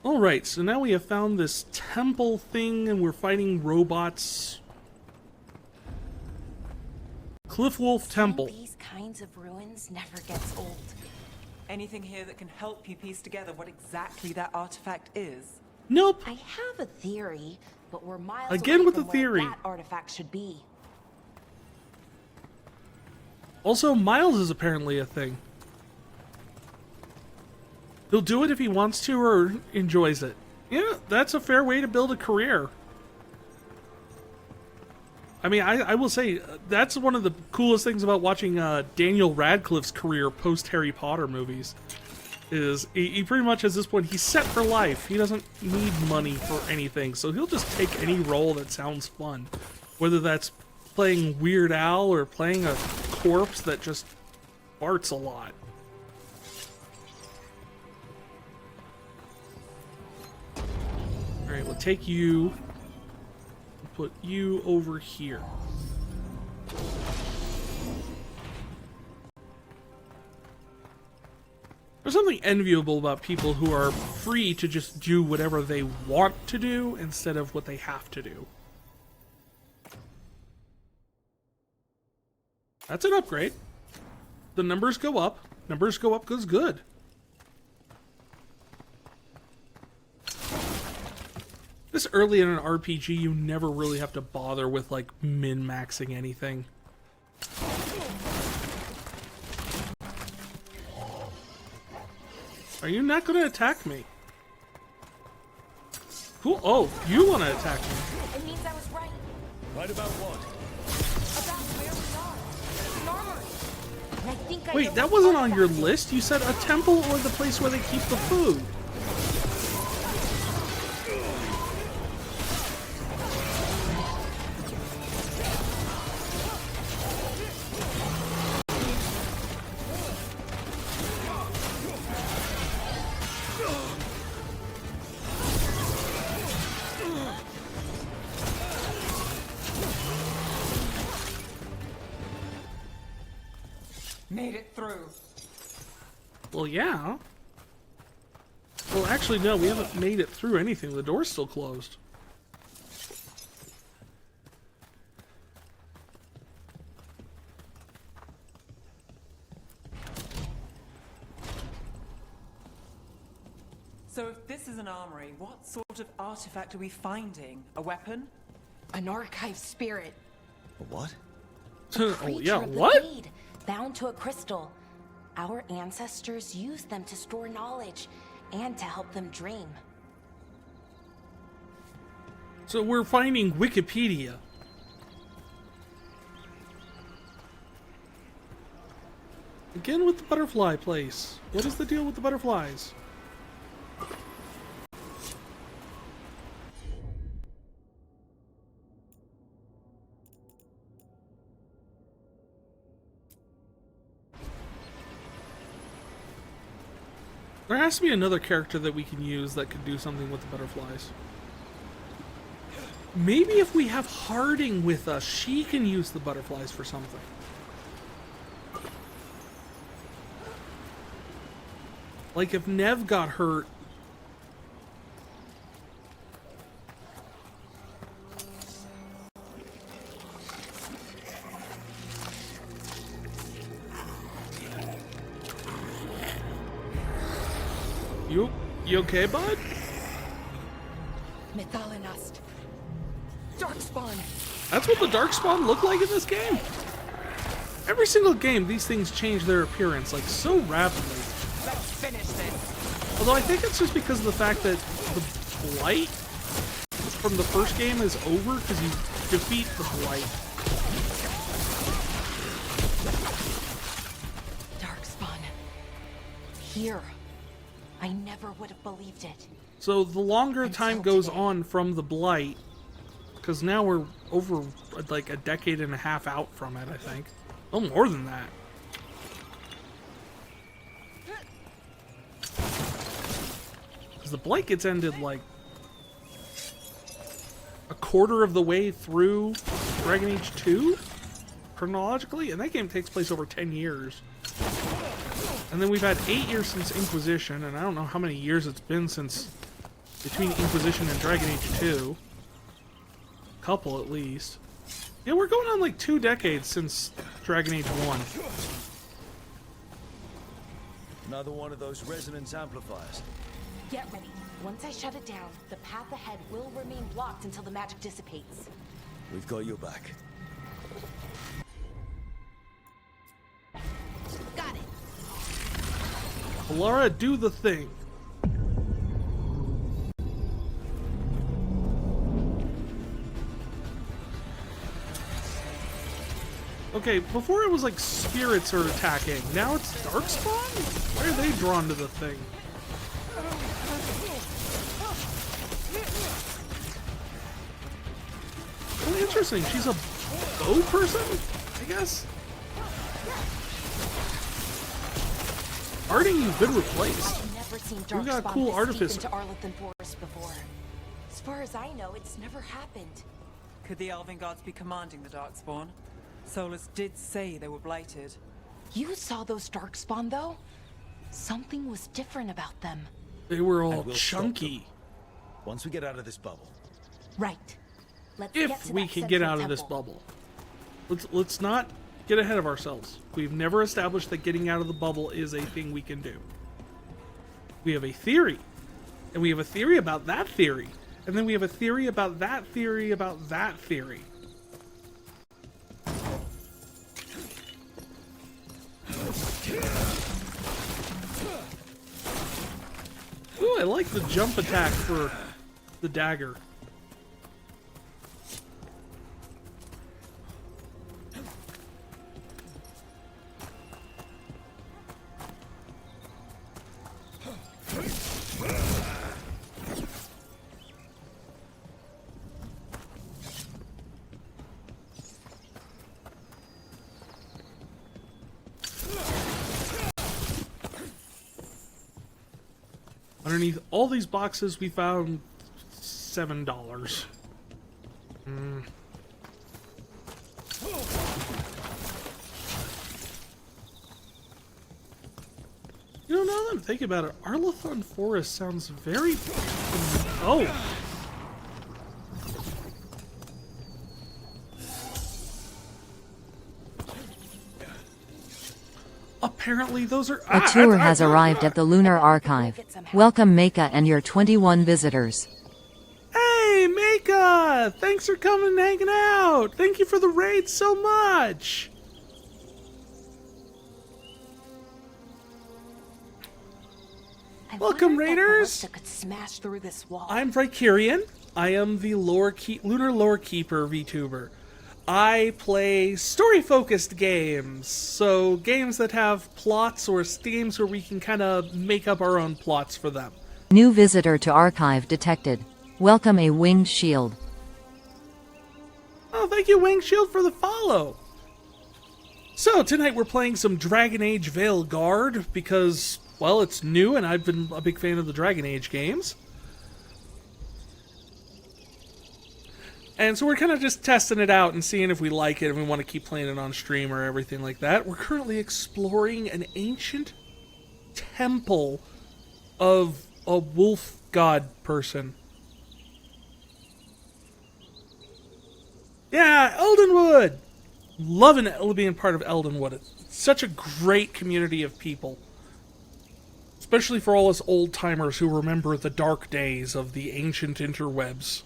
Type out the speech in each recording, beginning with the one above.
Alright, so now we have found this temple thing and we're fighting robots. Cliff Wolf Temple. These kinds of ruins never gets old. Anything here that can help you piece together what exactly that artifact is? Nope. I have a theory, but we're miles Again away with from the theory. where that artifact should be. Also, Miles is apparently a thing. He'll do it if he wants to or enjoys it. Yeah, that's a fair way to build a career. I mean, I will say, that's one of the coolest things about watching Daniel Radcliffe's career post-Harry Potter movies. Is he pretty much, at this point, he's set for life. He doesn't need money for anything, so he'll just take any role that sounds fun. Whether that's playing Weird Al or playing a corpse that just farts a lot. Alright, we'll take you, put you over here. There's something enviable about people who are free to just do whatever they want to do instead of what they have to do. That's an upgrade. The numbers go up. Numbers go up goes good. This early in an RPG, you never really have to bother with, like, min-maxing anything. Are you not going to attack me? Cool. Oh, you want to attack me. It means I was right. Right about what? About where we are. An armory. And I think I Wait, know that what wasn't on your artifact is. list. You said a temple or the place where they keep the food. Made it through. Well, yeah. Well, actually, no, we haven't made it through anything. The door's still closed. So if this is an armory, what sort of artifact are we finding? A weapon? An archive spirit. A what? Oh, Creature yeah, of the what? Fade, bound to a crystal. Our ancestors used them to store knowledge and to help them dream. So we're finding Wikipedia. Again with the butterfly place. What is the deal with the butterflies? There has to be another character that we can use that could do something with the butterflies. Maybe if we have Harding with us, she can use the butterflies for something. Like if Nev got hurt. You okay, bud? Methalinust. Darkspawn. That's what the Darkspawn look like in this game. Every single game, these things change their appearance, like, so rapidly. Let's finish this. Although I think it's just because of the fact that the Blight from the first game is over, because you defeat the Blight. Darkspawn. Here. I never would have believed it. So the longer Until time goes today. on from the Blight, because now we're over, like, a decade and a half out from it, I think. Oh, more than that. Because the Blight gets ended, like, a quarter of the way through Dragon Age 2, chronologically, and that game takes place over 10 years. And then we've had 8 years since Inquisition, and I don't know how many years it's been since between Inquisition and Dragon Age 2. Couple, at least. Yeah, we're going on like 2 decades since Dragon Age 1. Another one of those resonance amplifiers. Get ready. Once I shut it down, the path ahead will remain blocked until the magic dissipates. We've got your back. Got it. Laura, do the thing. Okay, before it was like spirits are attacking. Now it's Darkspawn? Why are they drawn to the thing? Well, interesting. She's a bow person, I guess? Arting, you've been replaced. I've never seen We've got Darkspawn cool this deep artificer. into Arlothan Forest before. As far as I know, it's never happened. Could the Elven Guards be commanding the Darkspawn? Solus did say they were blighted. You saw those Darkspawn, though? Something was different about them. They were all And we'll stop chunky. Once we get out of this bubble. Right. Let's get If to we that can get central out of this temple. bubble. Let's not get ahead of ourselves. We've never established that getting out of the bubble is a thing we can do. We have a theory. And we have a theory about that theory. And then we have a theory about that theory about that theory. Ooh, I like the jump attack for the dagger. Underneath all these boxes, we found $7. You know, now that I'm thinking about it, Arlothan Forest sounds very... Oh! Apparently those are... A tour has arrived at the Lunar Archive. Welcome Meika and your 21 visitors. Hey, Meika! Thanks for coming and hanging out! Thank you for the raid so much! Welcome, Raiders! Could smash through this wall. I'm Vicarian. I am the Lunar Lore Keeper VTuber. I play story-focused games, so games that have plots or games where we can kind of make up our own plots for them. New visitor to archive detected. Welcome a winged shield. Oh, thank you, Wing Shield, for the follow. So, tonight we're playing some Dragon Age Veilguard because, well, it's new and I've been a big fan of the Dragon Age games. And so we're kind of just testing it out and seeing if we like it and we want to keep playing it on stream or everything like that. We're currently exploring an ancient temple of a wolf god person. Yeah, Eldenwood! Loving being part of Eldenwood. It's such a great community of people. Especially for all us old-timers who remember the dark days of the ancient interwebs.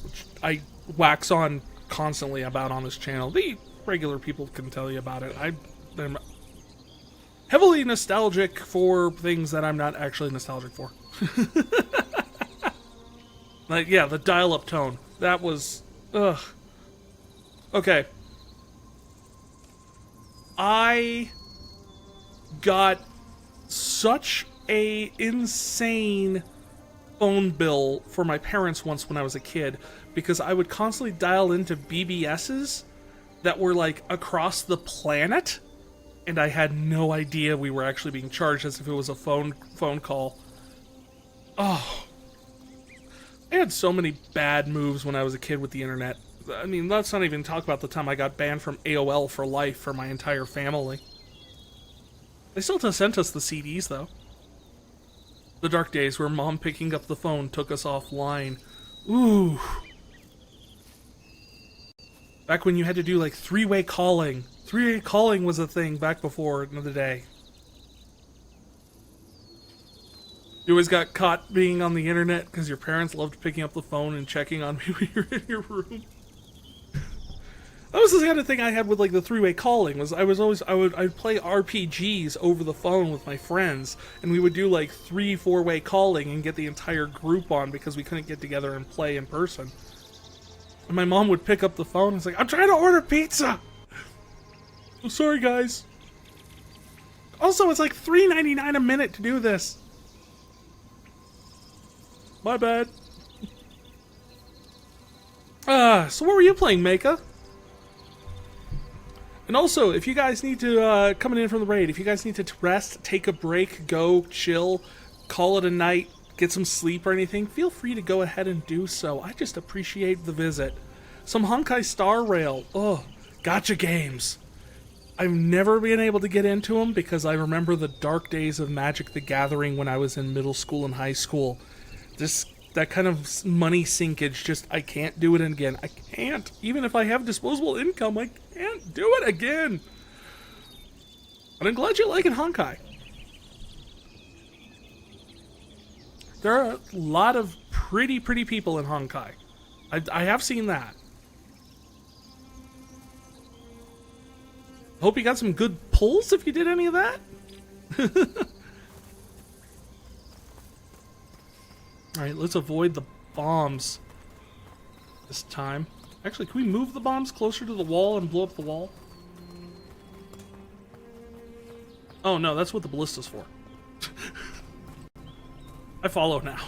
Which I wax on constantly about on this channel. The regular people can tell you about it. I'm heavily nostalgic for things that I'm not actually nostalgic for. Like, yeah, the dial-up tone. That was... Ugh. Okay. I got such a insane phone bill for my parents once when I was a kid because I would constantly dial into BBSs that were like across the planet and I had no idea we were actually being charged as if it was a phone call. Oh. I had so many bad moves when I was a kid with the internet. I mean, let's not even talk about the time I got banned from AOL for life for my entire family. They still sent us the CDs, though. The dark days where mom picking up the phone took us offline. Ooh. Back when you had to do like three-way calling. Three-way calling was a thing back before another day. You always got caught being on the internet because your parents loved picking up the phone and checking on me when you were in your room. That was the kind of thing I had with like the three-way calling. I'd play RPGs over the phone with my friends, and we would do like 3-4-way calling and get the entire group on because we couldn't get together and play in person. And my mom would pick up the phone and it's like, I'm trying to order pizza. I'm sorry, guys. Also, it's like $3.99 a minute to do this. My bad. So what were you playing, Mecha? And also, if you guys need to, coming in from the raid, if you guys need to rest, take a break, go, chill, call it a night, get some sleep or anything, feel free to go ahead and do so. I just appreciate the visit. Some Honkai Star Rail. Oh, gotcha games. I've never been able to get into them because I remember the dark days of Magic the Gathering when I was in middle school and high school. That kind of money sinkage, just, I can't do it again. I can't. Even if I have disposable income, I can't do it again. But I'm glad you're liking Honkai. There are a lot of pretty people in Honkai. I have seen that. Hope you got some good pulls if you did any of that. Alright, let's avoid the bombs this time. Actually, can we move the bombs closer to the wall and blow up the wall? Oh no, that's what the ballista's for. I follow now.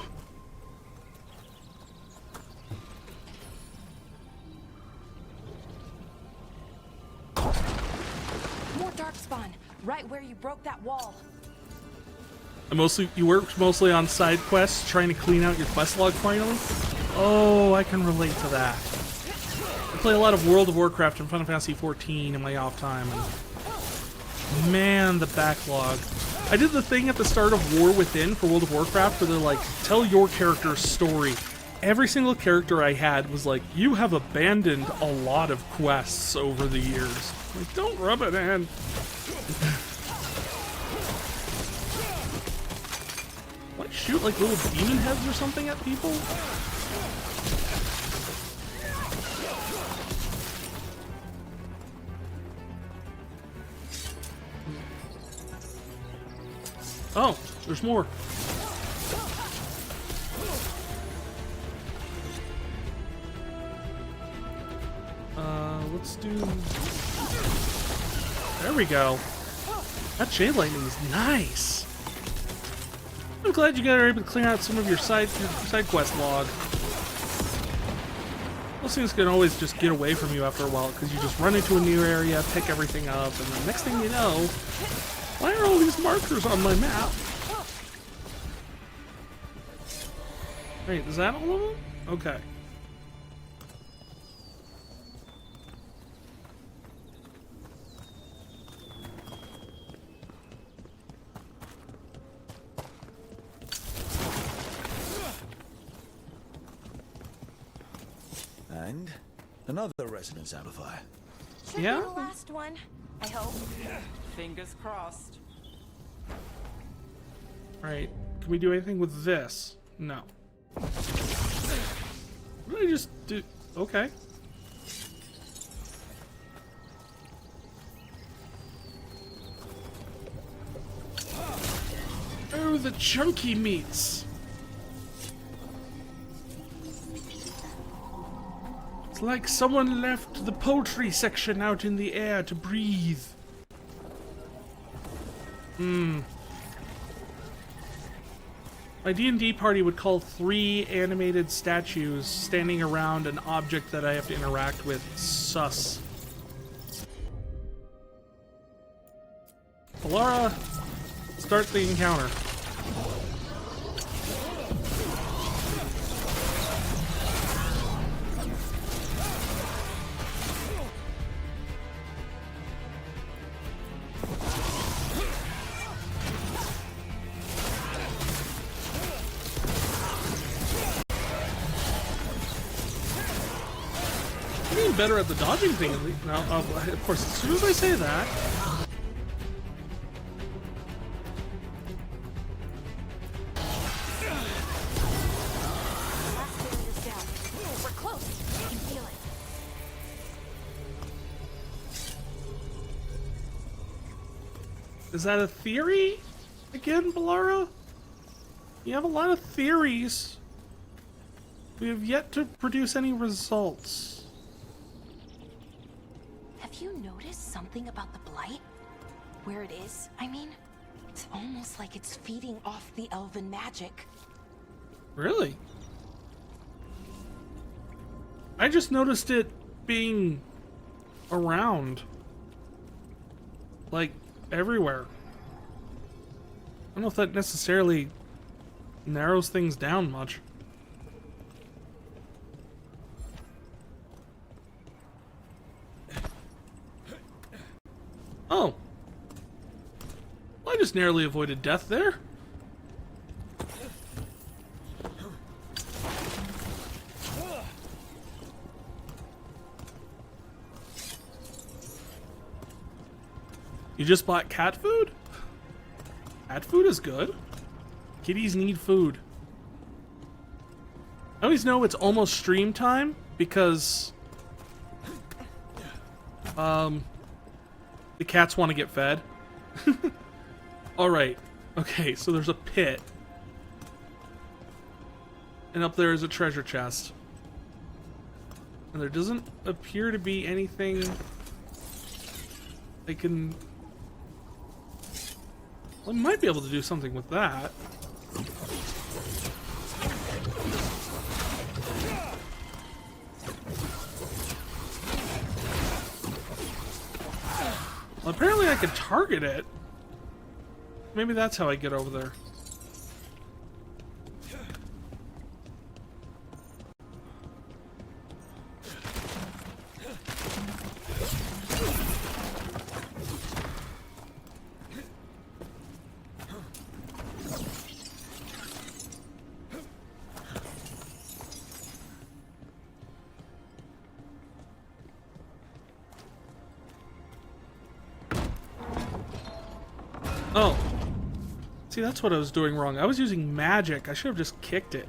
More Darkspawn, right where you broke that wall. You work mostly on side quests, trying to clean out your quest log finally? Oh, I can relate to that. I play a lot of World of Warcraft and Final Fantasy XIV in my off time, and man, the backlog. I did the thing at the start of War Within for World of Warcraft where they're like, tell your character's story. Every single character I had was like, you have abandoned a lot of quests over the years. Like, don't rub it in. What, shoot like little demon heads or something at people? Oh, there's more. Let's do... There we go. That Shade Lightning is nice. I'm glad you guys are able to clear out some of your side quest log. Those things can always just get away from you after a while because you just run into a new area, pick everything up, and the next thing you know, why are all these markers on my map? Wait, is that all of them? Okay. And another resonance amplifier. Should Yeah? be the last one, I hope. Fingers crossed. Alright, can we do anything with this? No. What did I just do? Okay. Oh, the chunky meats! It's like someone left the poultry section out in the air to breathe. My D&D party would call 3 animated statues standing around an object that I have to interact with sus. Alara, start the encounter. I'm getting better at the dodging thing at least. Now, of course, as soon as I say that... We're close. I can feel it. Is that a theory? Again, Balara? You have a lot of theories. We have yet to produce any results. Have you noticed something about the blight? Where it is, I mean? It's almost like it's feeding off the elven magic. Really? I just noticed it being around. Like, everywhere. I don't know if that necessarily narrows things down much. Oh. Well, I just narrowly avoided death there. You just bought cat food? Cat food is good. Kitties need food. I always know it's almost stream time because the cats want to get fed. Alright. Okay, so there's a pit. And up there is a treasure chest. And there doesn't appear to be anything I can... Well, I might be able to do something with that. Well, apparently I could target it. Maybe that's how I get over there. Oh. See, that's what I was doing wrong. I was using magic. I should have just kicked it.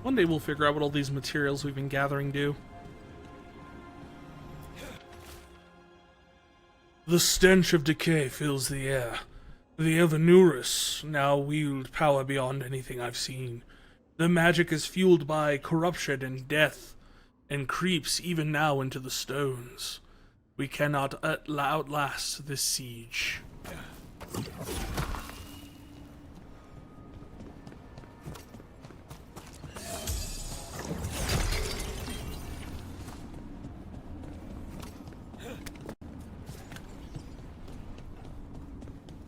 One day we'll figure out what all these materials we've been gathering do. The stench of decay fills the air. The Evanurus now wield power beyond anything I've seen. The magic is fueled by corruption and death, and creeps even now into the stones. We cannot outlast this siege.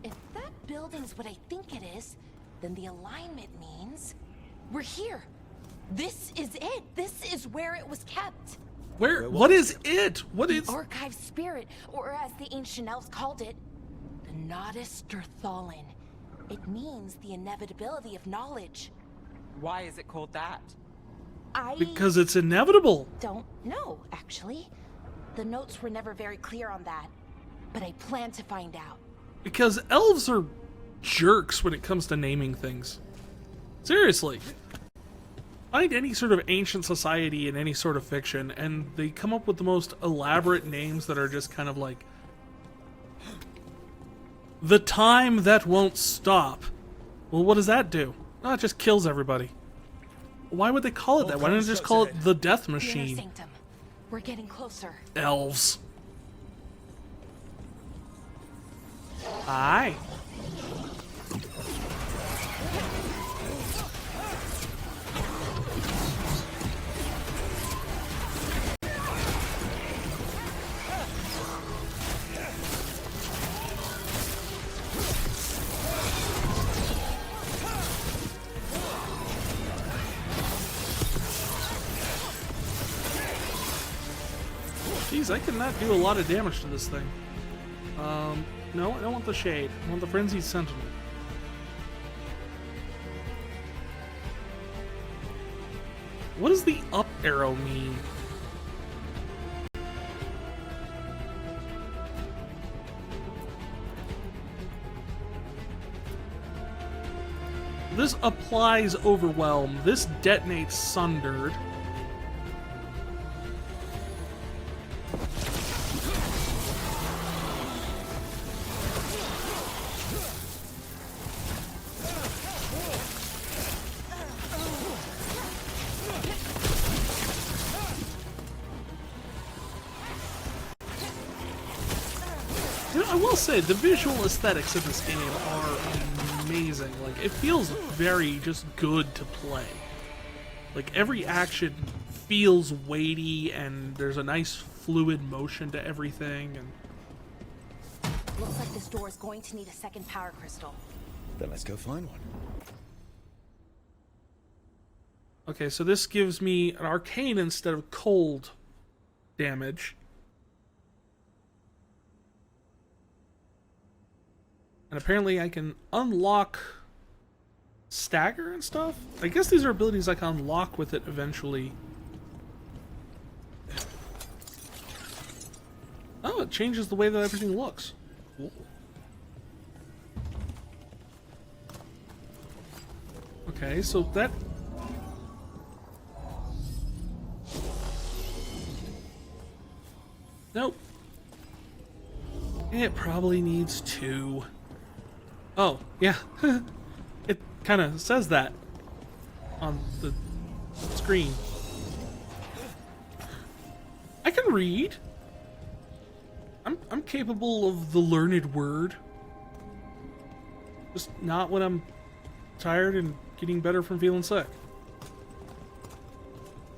If that building's what I think it is, then the alignment means we're here. This is it. This is where it was kept. Where? What is it? What is... Archive spirit, or as the ancient elves called it, the Nodus Derthalin. It means the inevitability of knowledge. Why is it called that? Because it's inevitable. Don't know, actually. The notes were never very clear on that, but I plan to find out. Because elves are jerks when it comes to naming things. Seriously. Find any sort of ancient society in any sort of fiction, and they come up with the most elaborate names that are just kind of like... The time that won't stop. Well, what does that do? Oh, it just kills everybody. Why would they call it that? Why don't they just call it the death The inner machine? sanctum. We're getting closer. Elves. Hi. Jeez, I could not do a lot of damage to this thing. No, I don't want the shade. I want the frenzied sentinel. What does the up arrow mean? This applies overwhelm. This detonates sundered. You know, I will say the visual aesthetics of this game are amazing. Like, it feels very just good to play. Like, every action feels weighty, and there's a nice fluid motion to everything. And Looks like this door is going to need a second power crystal. Then let's go find one. okay, so this gives me an arcane instead of cold damage. And apparently I can unlock stagger and stuff. I guess these are abilities I can unlock with it eventually. Oh, it changes the way that everything looks. Cool. Okay, so that... Nope. It probably needs 2. Oh, yeah. It kind of says that on the screen. I can read. I'm capable of the learned word. Just not when I'm tired and getting better from feeling sick.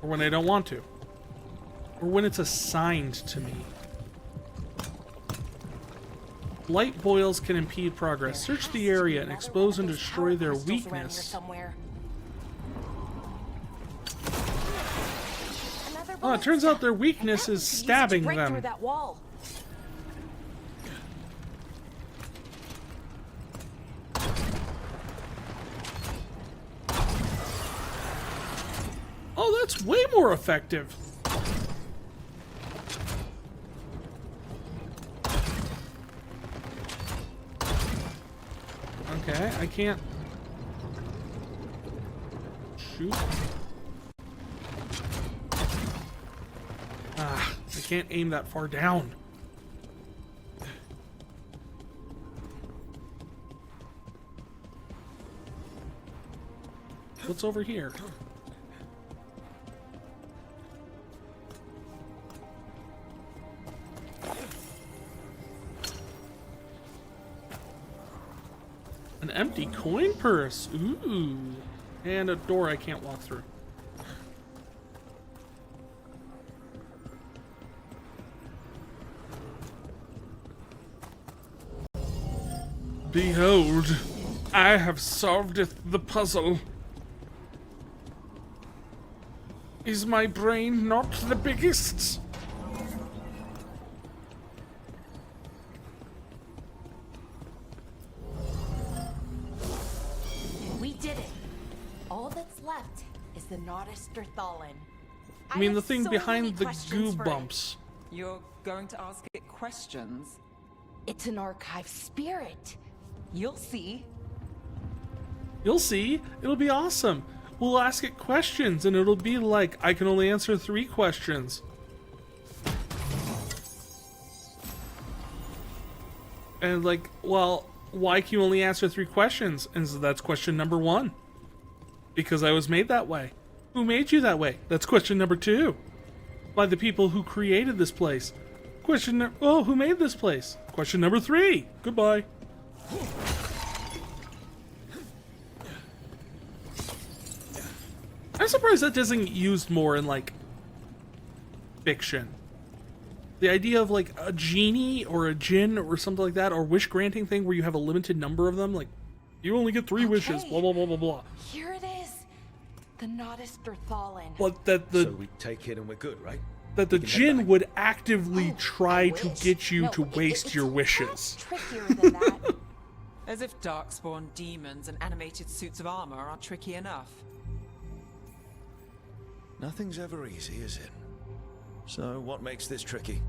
Or when I don't want to. Or when it's assigned to me. Light boils can impede progress. Search the area and expose and destroy their weakness. Oh, it turns out their weakness is stabbing them. Oh, that's way more effective. Okay, I can't shoot. Ah, I can't aim that far down. What's over here? An empty coin purse. Ooh. And a door I can't walk through. Behold, I have solved the puzzle. Is my brain not the biggest? We did it. All that's left is the Notisterthallen. I mean, the thing behind the goo bumps. You're going to ask it questions? It's an archive spirit. You'll see. You'll see. It'll be awesome. We'll ask it questions, and it'll be like, I can only answer 3 questions. And like, well, why can you only answer 3 questions? And so that's question number 1. Because I was made that way. Who made you that way? That's question number 2. By the people who created this place. Oh, who made this place? Question number 3. Goodbye. I'm surprised that doesn't get used more in, like, fiction. The idea of, like, a genie or a djinn or something like that, or wish-granting thing where you have a limited number of them, like, you only get 3 wishes, blah, blah, blah, blah, blah. Here it is. The Notisterthallen. But that the... So we take it and we're good, right? that the Jinn would actively Oh, try I to wish. get you No, to waste it's your a lot wishes. trickier than that. As if Darkspawn demons and animated suits of armor aren't tricky enough. Nothing's ever easy, is it? So, what makes this tricky?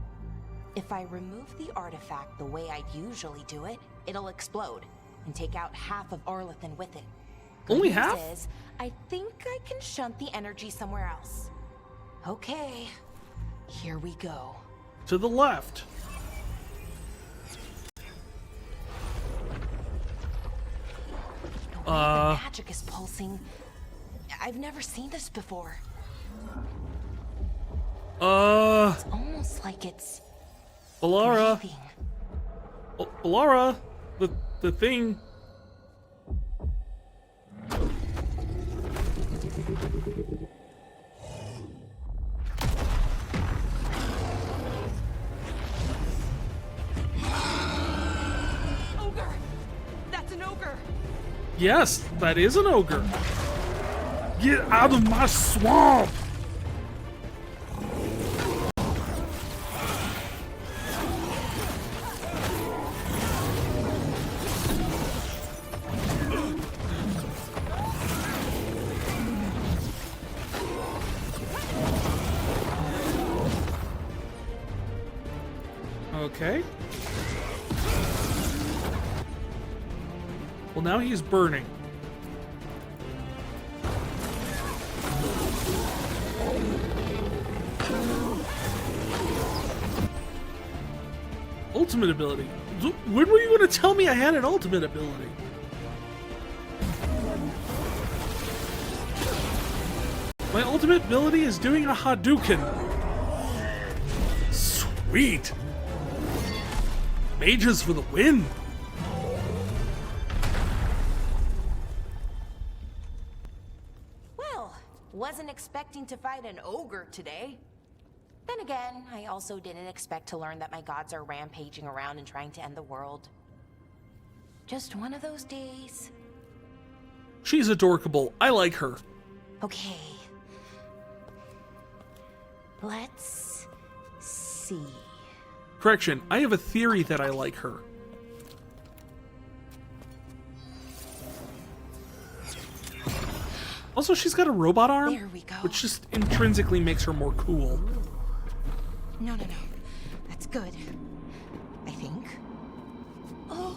If I remove the artifact the way I'd usually do it, it'll explode and take out half of Arlathan with it. Good Only news half? Is, I think I can shunt the energy somewhere else. Okay, here we go. To the left. The way the magic is pulsing. I've never seen this before. Almost like it's Alara. breathing. Alara, the thing. Ogre! That's an ogre! Yes, that is an ogre. Get out of my swamp! Okay. Well, now he's burning. Ultimate ability. When were you going to tell me I had an ultimate ability? My ultimate ability is doing a Hadouken. Sweet. Mages for the win. Well, wasn't expecting to fight an ogre today. Then again, I also didn't expect to learn that my gods are rampaging around and trying to end the world. Just one of those days. She's adorkable. I like her. Okay. Let's see. Correction, I have a theory that I like her. Also, she's got a robot arm, There we go. which just intrinsically makes her more cool. No. That's good. I think. Oh,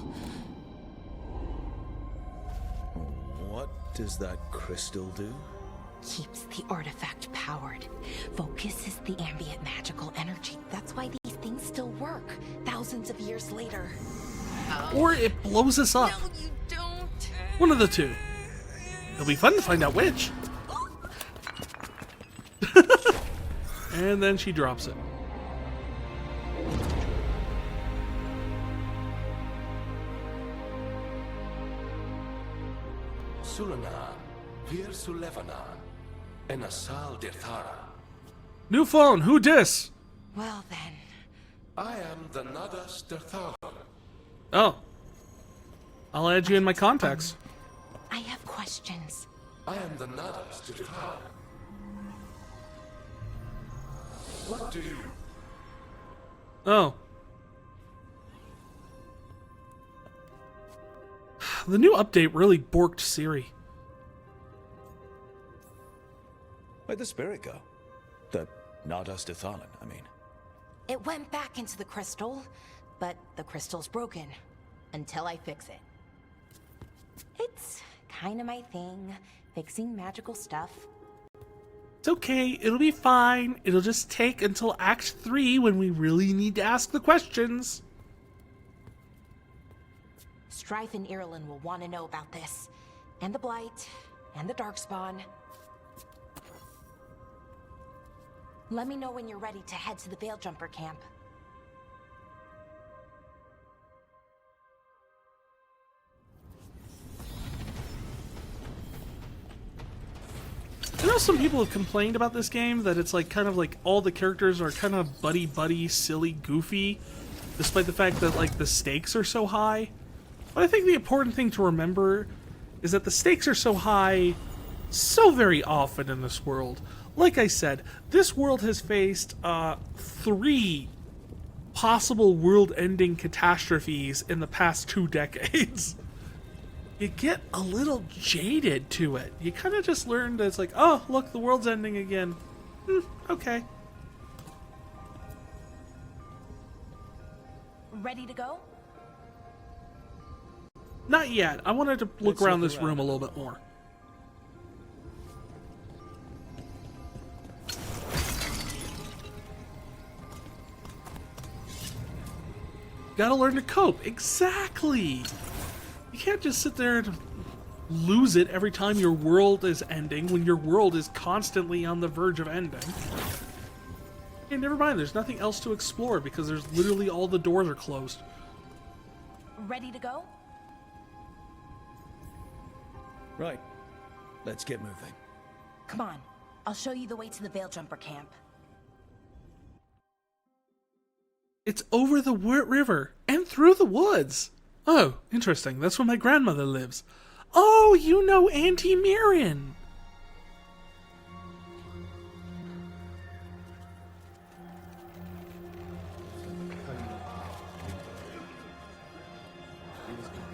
What does that crystal do? keeps the artifact powered. Focuses the ambient magical energy. That's why these things still work, thousands of years later. Or it blows us up. No, you don't. One of the two. It'll be fun to find out which. And then she drops it. Sulana, Vir Sulevana, and Asal Dirthara. New phone, who dis? Well then. I am the Nadas Dirthara. Oh. I'll add you in my contacts. I have questions. I am the Nadas Dirthara. What do you... Oh. The new update really borked Siri. Where'd the spirit go? The Nadas Dithalan, I mean. It went back into the crystal, but the crystal's broken. Until I fix it. It's kind of my thing, fixing magical stuff. It's okay, it'll be fine. It'll just take until Act 3 when we really need to ask the questions. Strife and Ireland will want to know about this. And the Blight, and the Darkspawn. Let me know when you're ready to head to the Veil Jumper camp. I know some people have complained about this game, that it's like kind of like all the characters are kind of buddy, silly, goofy, despite the fact that like the stakes are so high. But I think the important thing to remember is that the stakes are so high so very often in this world. like I said, this world has faced 3 possible world-ending catastrophes in the past 2 decades. You get a little jaded to it. You kind of just learn that it's like, oh, look, the world's ending again. Okay. Ready to go? Not yet. I wanted to look around this room a little bit more. Gotta learn to cope. Exactly! You can't just sit there and lose it every time your world is ending when your world is constantly on the verge of ending. Hey, never mind. There's nothing else to explore because there's literally all the doors are closed. Ready to go? Right. Let's get moving. Come on. I'll show you the way to the Veil Jumper camp. It's over the river and through the woods. Oh, interesting. That's where my grandmother lives. Oh, you know Auntie Mirren.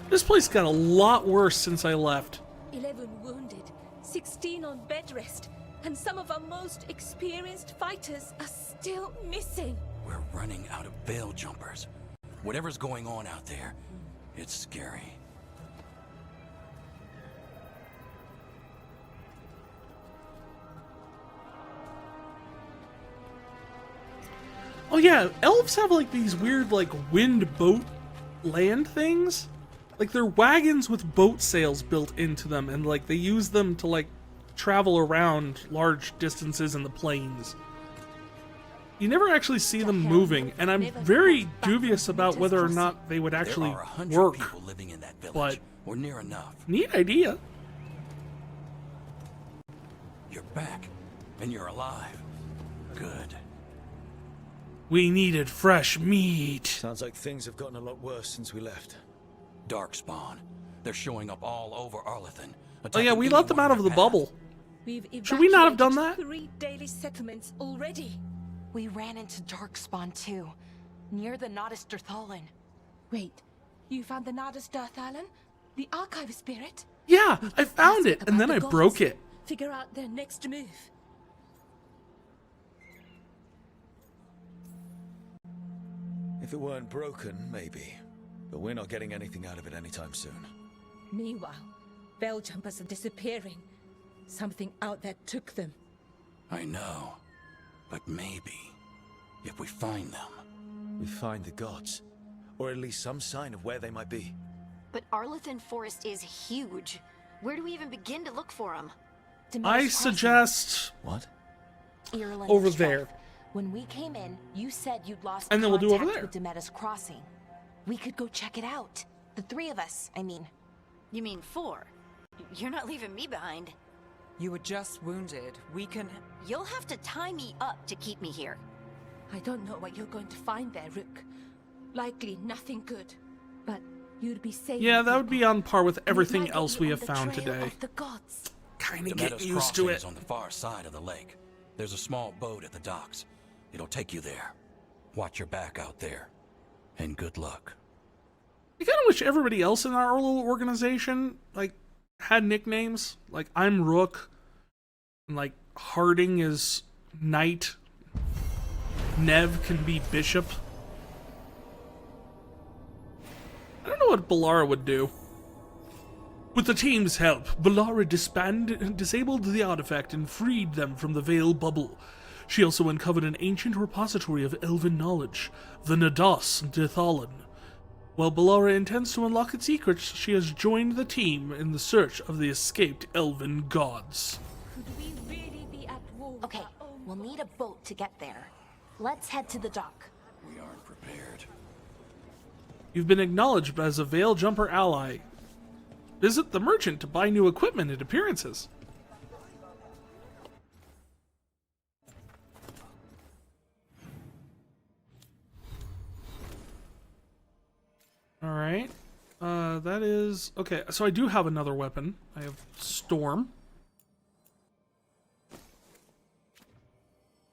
This place got a lot worse since I left. 11 wounded, 16 on bed rest, and some of our most experienced fighters are still missing. We're running out of Veil Jumpers. Whatever's going on out there, it's scary. Oh yeah, elves have like these weird like wind boat land things. Like they're wagons with boat sails built into them, and like they use them to like travel around large distances in the plains. You never actually see them moving, and I'm very dubious about whether or not they would actually There are 100 work. people living in that village, but or near enough. neat idea. You're back, and you're alive. Good. We needed fresh meat. Sounds like things have gotten a lot worse since we left. Darkspawn. They're showing up all over Arlethan. Oh yeah, we let them out of the bubble. We've Should we not have done that? evacuated 3 daily settlements already. We ran into Darkspawn too, near the Nodus Dirthalin. Wait, you found the Nardus Darthalan? The archive spirit? Yeah, I found Ask it, and about then the I gods. broke it. Figure out their next move. If it weren't broken, maybe. But we're not getting anything out of it anytime soon. Meanwhile, Veil Jumpers are disappearing. Something out there took them. I know. But maybe, if we find them... We find the gods. Or at least some sign of where they might be. But Arlethan Forest is huge. Where do we even begin to look for them? I suggest What? over there. When we came in, you said you'd lost And then we'll do over contact there. with Demetus Crossing. We could go check it out. The 3 of us, I mean. You mean 4? You're not leaving me behind. You were just wounded. We can... You'll have to tie me up to keep me here. I don't know what you're going to find there, Rook. Likely nothing good. But you'd be safe. Yeah, that would be on par with everything Might get else you we on have the found trail today. of the gods. Kinda The get Meadows used to Crossing it. is on the far side of the lake. There's a small boat at the docks. It'll take you there. Watch your back out there. And good luck. I kind of wish everybody else in our little organization, like, had nicknames. Like, I'm Rook. And, like, Harding is Knight. Nev can be Bishop. I don't know what Ballara would do. With the team's help, Ballara disabled the artifact and freed them from the Veil Bubble. She also uncovered an ancient repository of elven knowledge, the Nodus Dirthalin. While Ballara intends to unlock its secrets, she has joined the team in the search of the escaped elven gods. Could we really be at war with Okay, our own we'll need a boat to get there. Let's head to the dock. We aren't prepared. You've been acknowledged as a Veil Jumper ally. Visit the merchant to buy new equipment and appearances. Alright. That is... Okay, so I do have another weapon. I have Storm.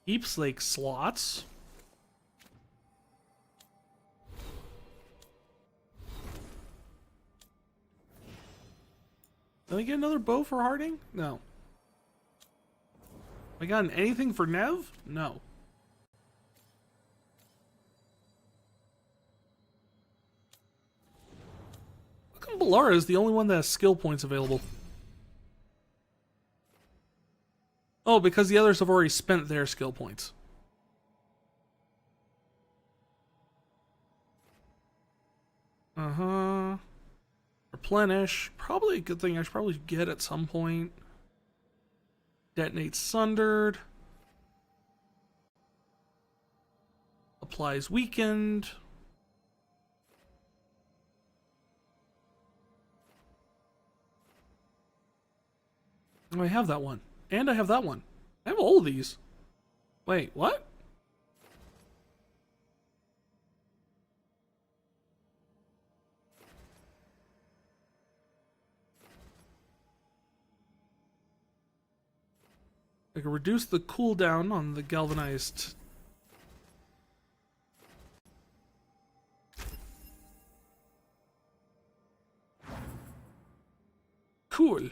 Heaps Lake slots. Did I get another bow for Harding? No. I got anything for Nev? No. How come Balara is the only one that has skill points available? Oh, because the others have already spent their skill points. Uh-huh. Replenish. Probably a good thing I should probably get at some point. Detonate Sundered. Applies Weakened. Oh, I have that one. And I have that one. I have all of these. Wait, what? I can reduce the cooldown on the galvanized. Cool.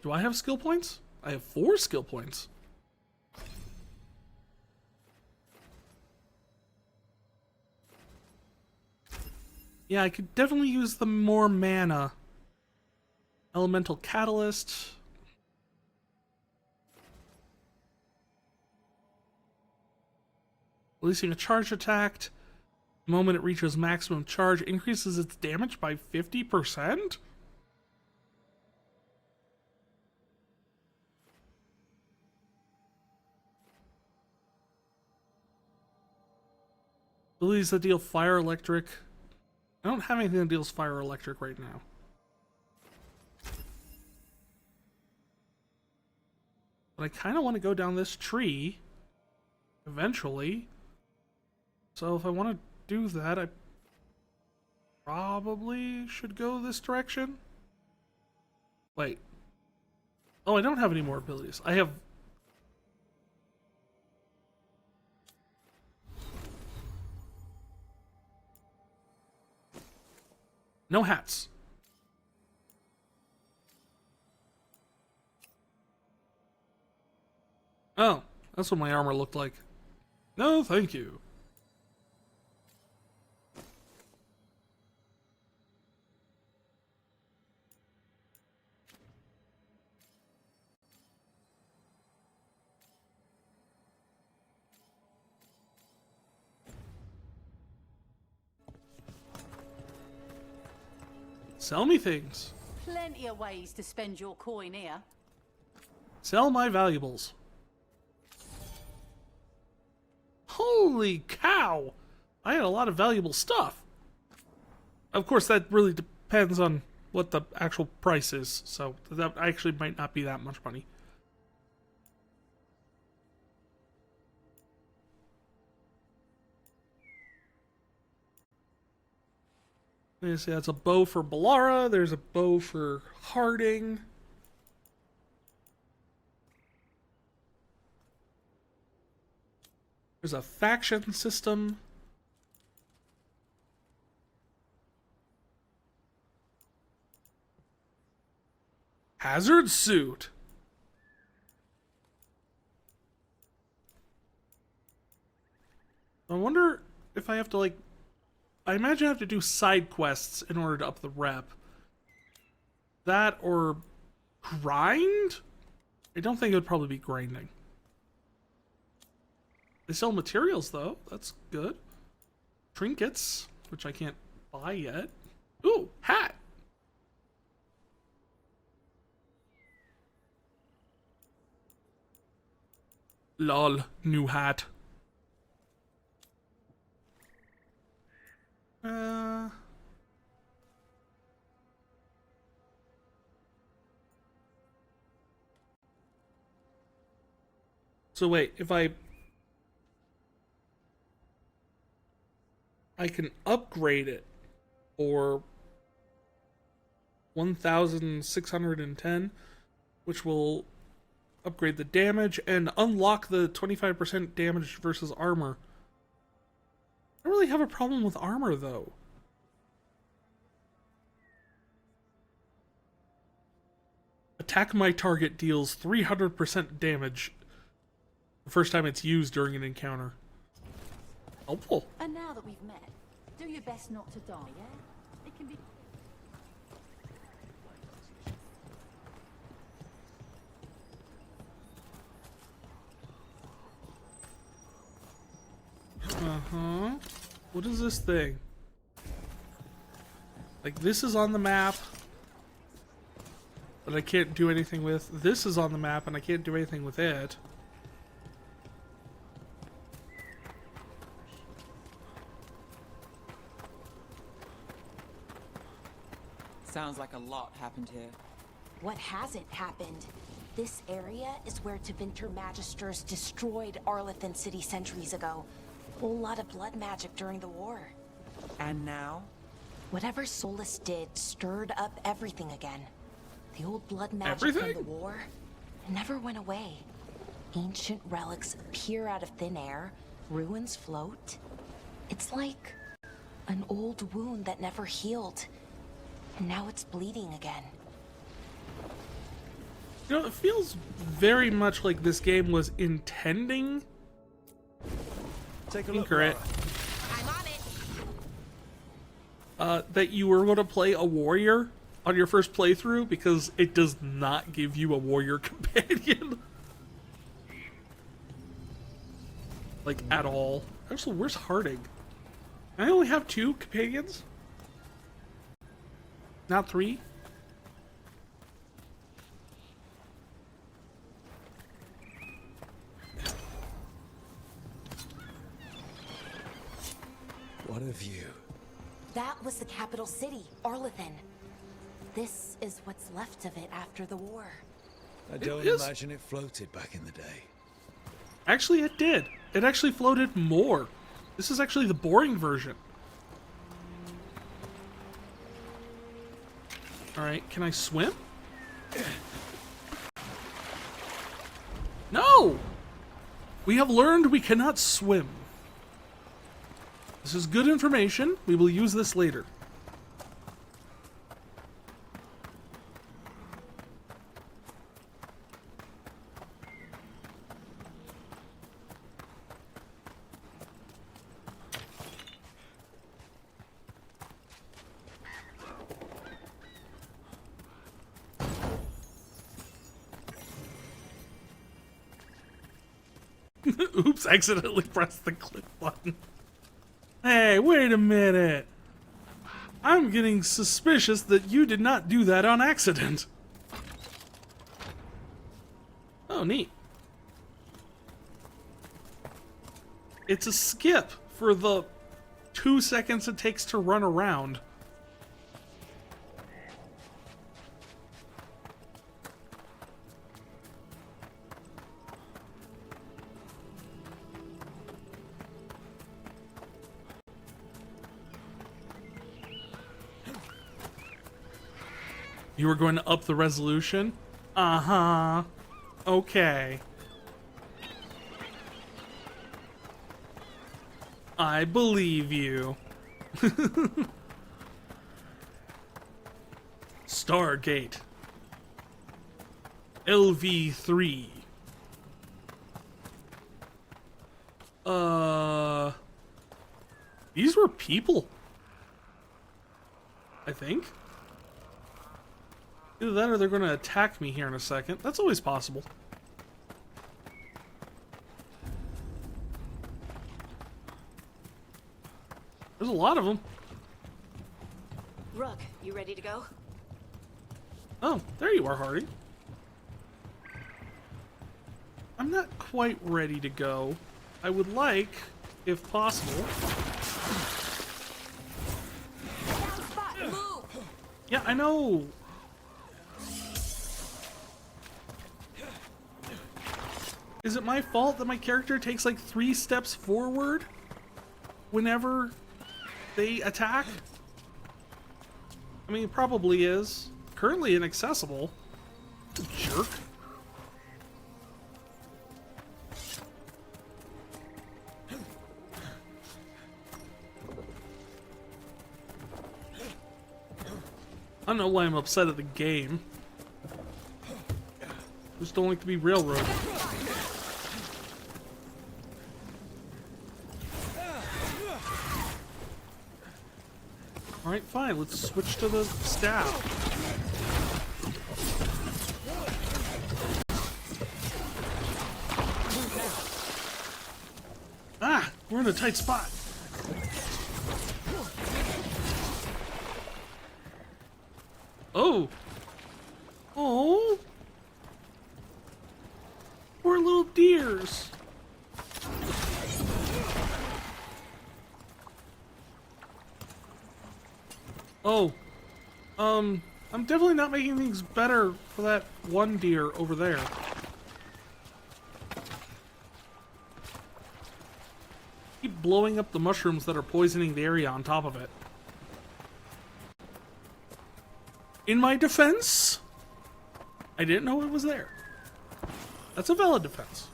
Do I have skill points? I have 4 skill points. Yeah, I could definitely use the more mana. Elemental Catalyst. Releasing a charge attack. The moment it reaches maximum charge, increases its damage by 50%? Abilities that deal fire electric. I don't have anything that deals fire electric right now. But I kind of want to go down this tree eventually. So if I want to do that, I probably should go this direction. Wait. Oh, I don't have any more abilities. I have... no hats. Oh, that's what my armor looked like. No, thank you. Sell me things. Plenty of ways to spend your coin here. Sell my valuables. Holy cow! I had a lot of valuable stuff. Of course, that really depends on what the actual price is, so that actually might not be that much money. Let's see, that's a bow for Balara. There's a bow for Harding. There's a faction system. Hazard suit. I wonder if I have to, like... I imagine I have to do side quests in order to up the rep. That or grind? I don't think it would probably be grinding. They sell materials, though. That's good. Trinkets, which I can't buy yet. Ooh, hat! Lol, new hat. So wait, if I can upgrade it for 1,610, which will upgrade the damage, and unlock the 25% damage versus armor. I don't really have a problem with armor, though. Attack my target deals 300% damage the first time it's used during an encounter. Helpful. And now that we've met, do your best not to die, yeah? It can be... Uh-huh. What is this thing? Like, this is on the map, but I can't do anything with. This is on the map, and I can't do anything with it. Sounds like a lot happened here. What hasn't happened? This area is where Tevinter Magisters destroyed Arlathan City centuries ago. Whole lot of blood magic during the war. And now? Whatever Solus did stirred up everything again. The old blood magic from the war never went away. Ancient relics appear out of thin air, ruins float. It's like an old wound that never healed, and now it's bleeding again. You know, it feels very much like this game was intending. Take a look. Incorrect. I'm on it. That you were going to play a warrior on your first playthrough, because it does not give you a warrior companion. Like, at all. Actually, where's Harding? I only have 2 companions? Not 3? What a view. That was the capital city, Arlathan. This is what's left of it after the war. I don't imagine it floated back in the day. Actually, it did. It actually floated more. This is actually the boring version. Alright, can I swim? No! We have learned we cannot swim. This is good information. We will use this later. Oops, accidentally pressed the click button. Hey, wait a minute. I'm getting suspicious that you did not do that on accident. Oh, neat. It's a skip for the 2 seconds it takes to run around. You were going to up the resolution? Uh-huh. Okay. I believe you. Stargate. LV3. These were people. I think. Either that or they're going to attack me here in a second. That's always possible. There's a lot of them. Rook, you ready to go? Oh, there you are, Harding. I'm not quite ready to go. I would like, if possible... Yeah, I know. Is it my fault that my character takes like 3 steps forward whenever they attack? I mean, it probably is. Currently inaccessible. Jerk. I don't know why I'm upset at the game. Just don't like to be railroaded. Alright, fine. Let's switch to the staff. Ah! We're in a tight spot. Oh! Oh! Poor little deers. Oh. I'm definitely not making things better for that one deer over there. Keep blowing up the mushrooms that are poisoning the area on top of it. In my defense, I didn't know it was there. That's a valid defense.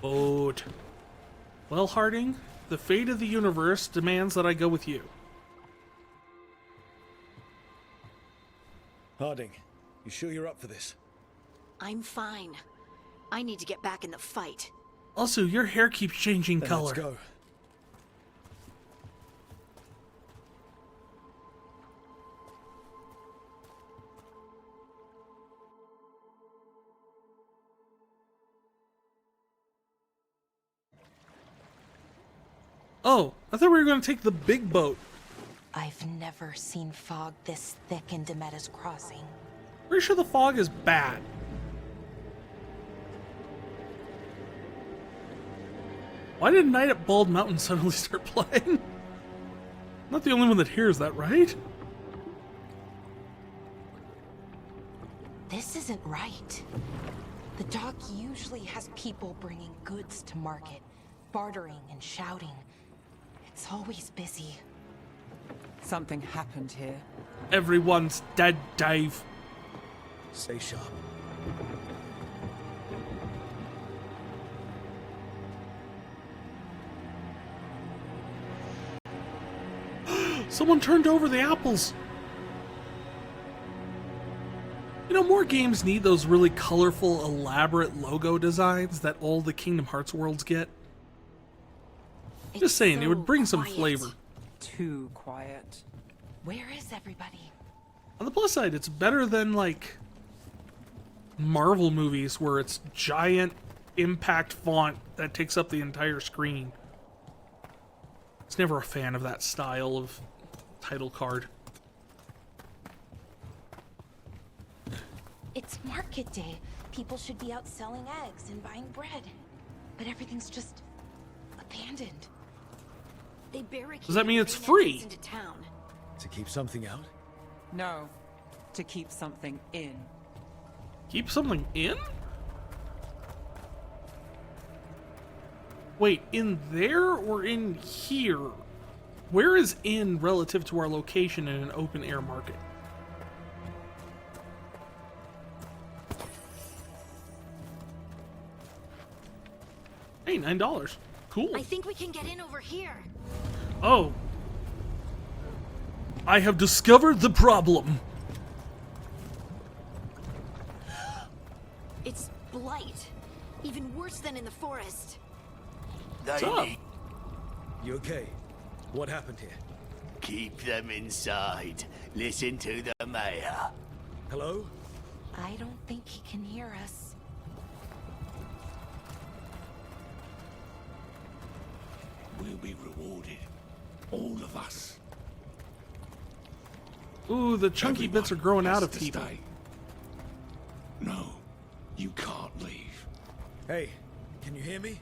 Boat. Well, Harding, the fate of the universe demands that I go with you. Harding, you sure you're up for this? I'm fine. I need to get back in the fight. Also, your hair keeps changing Then color. let's go. Oh, I thought we were going to take the big boat. I've never seen fog this thick in Demetta's Crossing. Pretty sure the fog is bad. Why did Night at Bald Mountain suddenly start playing? I'm not the only one that hears that, right? This isn't right. The dock usually has people bringing goods to market, bartering and shouting. It's always busy. Something happened here. Everyone's dead, Dave. Stay sharp. Someone turned over the apples. You know, more games need those really colorful, elaborate logo designs that all the Kingdom Hearts worlds get. Just saying, it would bring some flavor. Too quiet. Where is everybody? On the plus side, it's better than, like, Marvel movies where it's giant impact font that takes up the entire screen. I was never a fan of that style of title card. It's market day. People should be out selling eggs and buying bread. But everything's just abandoned. They barricaded Does that mean the it's main free? entrance into town. To keep something out? No, to keep something in. Keep something in? Wait, in there or in here? Where is in relative to our location in an open air market? Hey, $9. Cool. I think we can get in over here. Oh. I have discovered the problem. It's blight. Even worse than in the forest. What's up? You okay? What happened here? Keep them inside. Listen to the mayor. Hello? I don't think he can hear us. We'll be rewarded. All of us. Ooh, the chunky bits are growing out of people. Stay. No, you can't leave. Hey, can you hear me?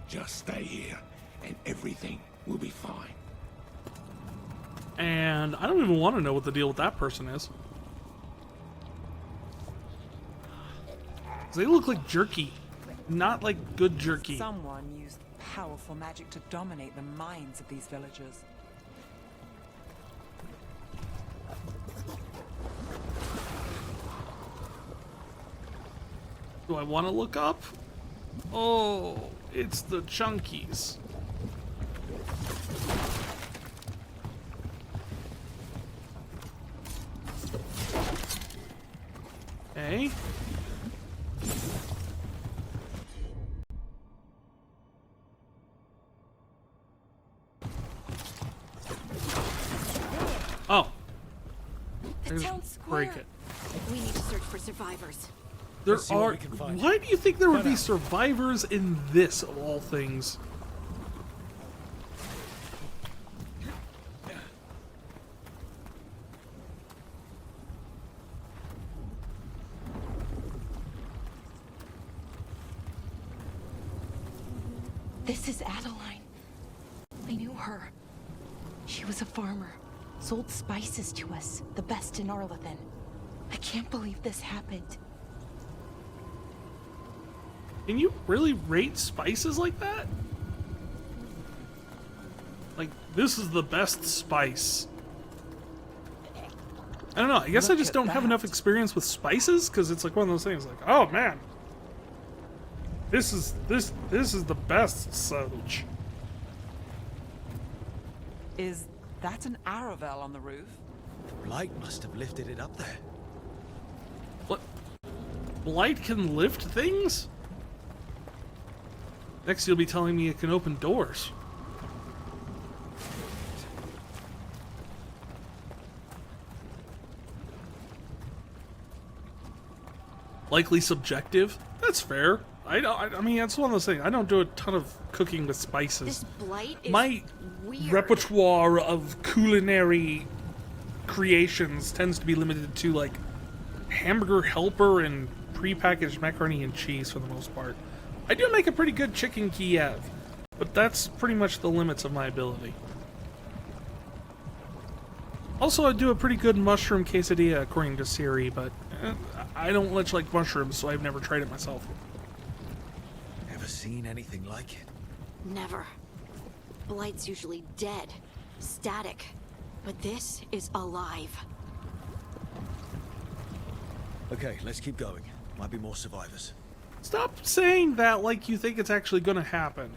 Just stay here, and everything will be fine. And I don't even want to know what the deal with that person is. They look like jerky, not like good jerky. Someone used powerful magic to dominate the minds of these villagers. Do I want to look up? Oh, It's the chunkies. Okay. Oh. The town square. Break it. We need to search for survivors. There Let's see what are. we can find. Why do you think there would be Find out. survivors in this, of all things? This is Adeline. I knew her. She was a farmer. Sold spices to us, the best in Arlathan. I can't believe this happened. Can you really rate spices like that? Like, this is the best spice. I don't know. I guess I just don't have enough experience with spices, because it's like one of those things like, oh man, this is the best Soch. Is that an Aravel on the roof? Blight must have lifted it up there. What? Blight can lift things? Next you'll be telling me it can open doors. Likely subjective. That's fair. I mean, that's one of those things. I don't do a ton of cooking with spices. This blight is My weird. repertoire of culinary creations tends to be limited to like hamburger helper and prepackaged macaroni and cheese for the most part. I do make a pretty good chicken Kiev, but that's pretty much the limits of my ability. Also, I do a pretty good mushroom quesadilla according to Siri, but I don't much like mushrooms, so I've never tried it myself. Ever seen anything like it? Never. Blight's usually dead, static, but this is alive. Okay, let's keep going. Might be more survivors. Stop saying that like you think it's actually gonna happen.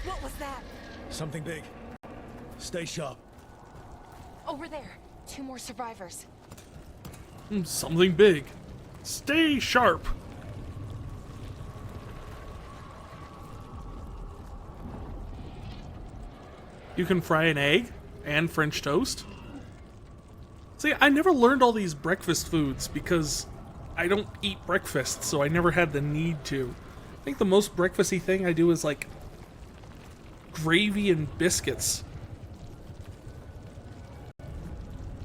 What was that? Something big. Stay sharp. Over there. 2 more survivors. Something big. Stay sharp. You can fry an egg and French toast. See, I never learned all these breakfast foods because I don't eat breakfast, so I never had the need to. I think the most breakfasty thing I do is like gravy and biscuits.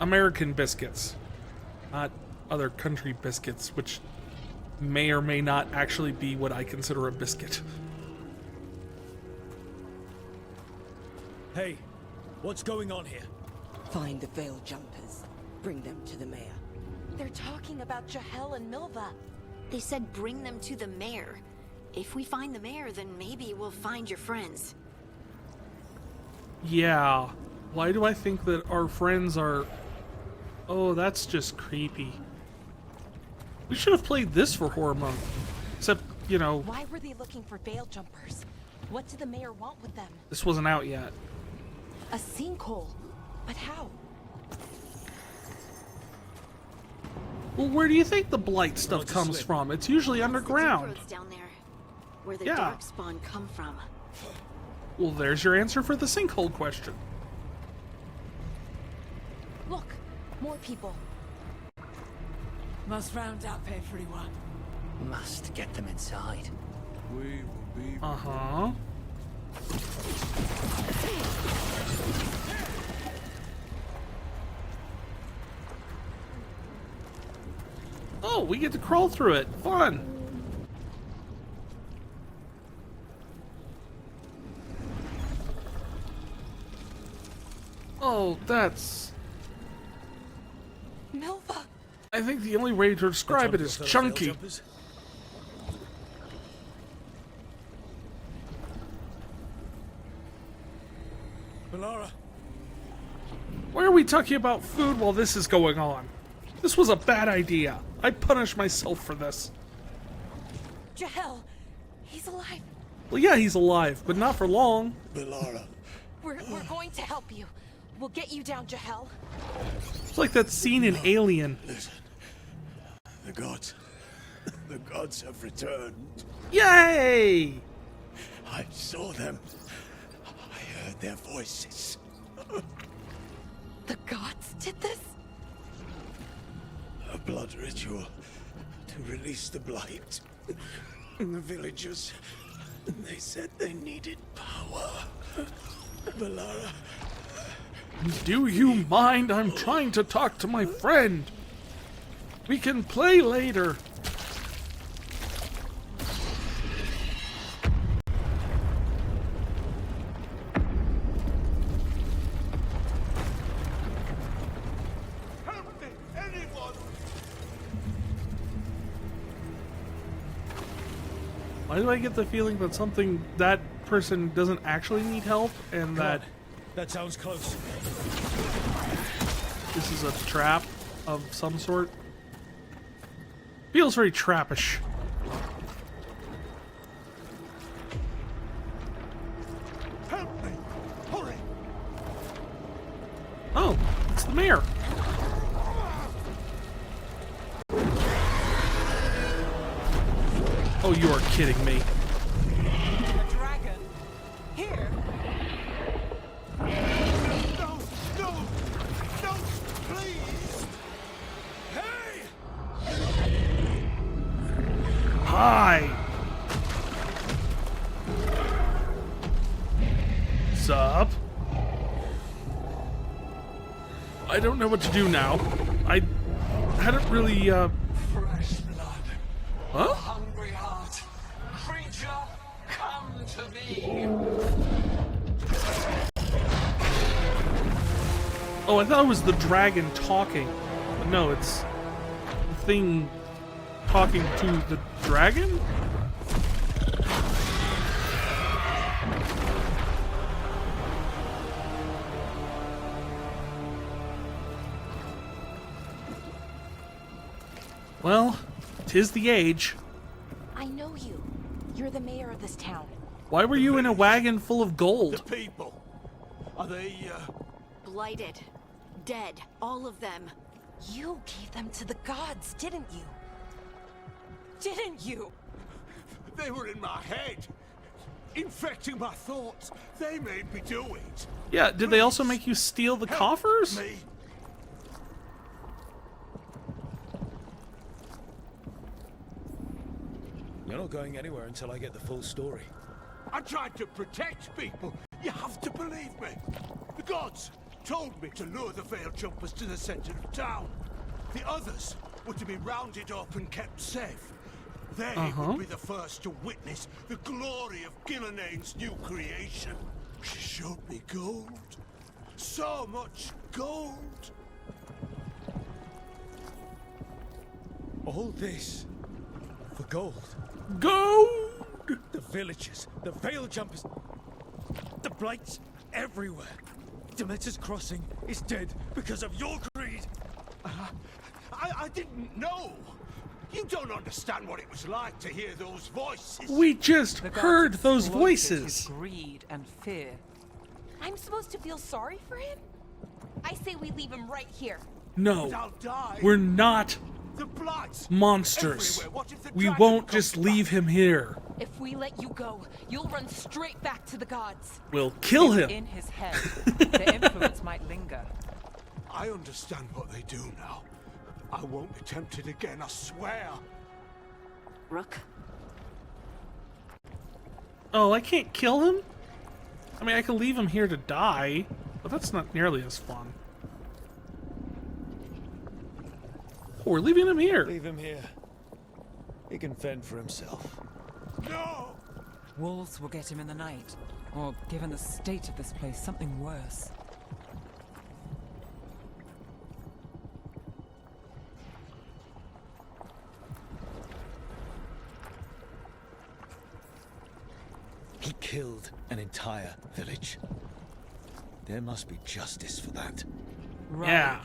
American biscuits, not other country biscuits, which may or may not actually be what I consider a biscuit. Hey, what's going on here? Find the veil jumpers. Bring them to the mayor. They're talking about Jahel and Milva. They said bring them to the mayor. If we find the mayor, then maybe we'll find your friends. Yeah, why do I think that our friends are... Oh, that's just creepy. We should have played this for Horror Month. Except, you know... Why were they looking for veil jumpers? What did the mayor want with them? This wasn't out yet. A sinkhole. But how? Well, where do you think the blight stuff Road to comes slip. from? It's usually That's the underground. deep roads down there, where the Yeah. Darkspawn come from. Well, there's your answer for the sinkhole question. Look, more people. Must round up everyone. Must get them inside. We will be... Uh-huh. Oh, we get to crawl through it. Fun. Oh, that's... Milva! I think the only way to describe it is chunky. Bellara, Why are we talking about food while this is going on? This was a bad idea. I punish myself for this. Jahel. He's alive. Well, yeah, he's alive, but not for long. Bellara. We're going to help you. We'll get you down, Jahel. It's like that scene in Alien. Listen. The gods have returned. Yay! I saw them. I heard their voices. The gods did this? A blood ritual to release the blight. And the villagers, they said they needed power. Bellara. Do you mind? I'm trying to talk to my friend. We can play later. Help me, anyone! Why do I get the feeling that that person doesn't actually need help, and that sounds close. this is a trap of some sort? Feels very trappish. Help me! Hurry! Oh, it's the mayor. Oh, you are kidding me. A dragon? Here? No! No! No! Please! Hey! Hi. Sup? I don't know what to do now. I hadn't really, Fresh blood. Huh? Hungry heart. Creature, come to me. Oh, I thought it was the dragon talking. But no, it's the thing talking to the dragon? Well, 'tis the age. I know you. You're the mayor of this town. Why were you in a wagon full of gold? The people. Are they, Blighted. Dead. All of them. You gave them to the gods, didn't you? Didn't you? They were in my head. Infecting my thoughts. They made me do it. Yeah, did they also make you steal the coffers? Me. You're not going anywhere until I get the full story. I tried to protect people. You have to believe me. The gods told me to lure the Veil Jumpers to the center of town. The others were to be rounded up and kept safe. They would be the first to witness the glory of Gilnenane's new creation. She showed me gold. So much gold. All this for gold. Gold! The villagers, the Veil Jumpers, the blights everywhere. Demeter's Crossing is dead because of your greed. I didn't know. You don't understand what it was like to hear those voices. We just The gods heard those exploited voices. his greed and fear. I'm supposed to feel sorry for him? I say we leave him right here. No, I'll die. we're not The blights monsters. everywhere. What if the We dragon won't comes just back? leave him here. If we let you go, you'll run straight back to the gods. We'll kill It's him. in his head. The influence might linger. I understand what they do now. I won't be tempted again, I swear. Rook. Oh, I can't kill him? I mean, I can leave him here to die, but that's not nearly as fun. Oh, we're leaving him here. Leave him here. He can fend for himself. No! Wolves will get him in the night. Or, given the state of this place, something worse. He killed an entire village. There must be justice for that. Right. Yeah.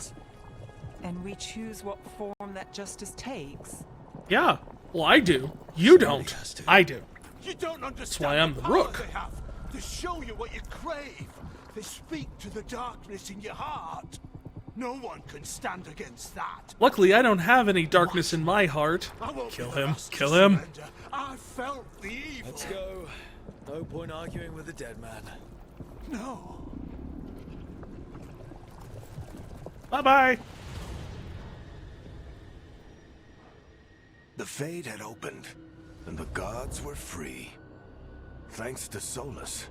And we choose what form that justice takes. Yeah, Well, I do. You don't. I do. You don't understand. That's why I'm the power rook. They have to show you what you crave. They speak to the darkness in your heart. No one can stand against that. Luckily, I don't have any darkness in my heart. I won't Kill be the him. last to Kill him. surrender. I felt the evil. Let's go. No point arguing with a dead man. No. Bye-bye. The Fade had opened, and the gods were free. Thanks to Solus,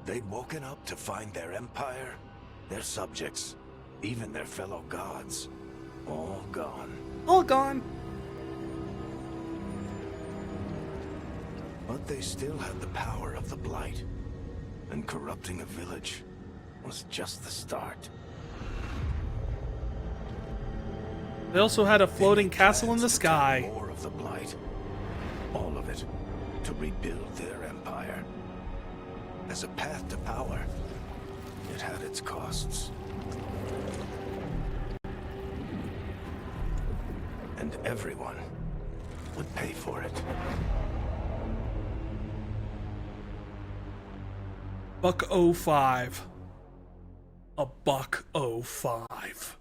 they'd woken up to find their empire, their subjects, even their fellow gods, all gone. All gone. But they still had the power of the Blight, and corrupting a village was just the start. They also had a floating castle in the sky. More of the Blight, all of it, to rebuild their empire. As a path to power, it had its costs. And everyone would pay for it. $1.05. $1.05.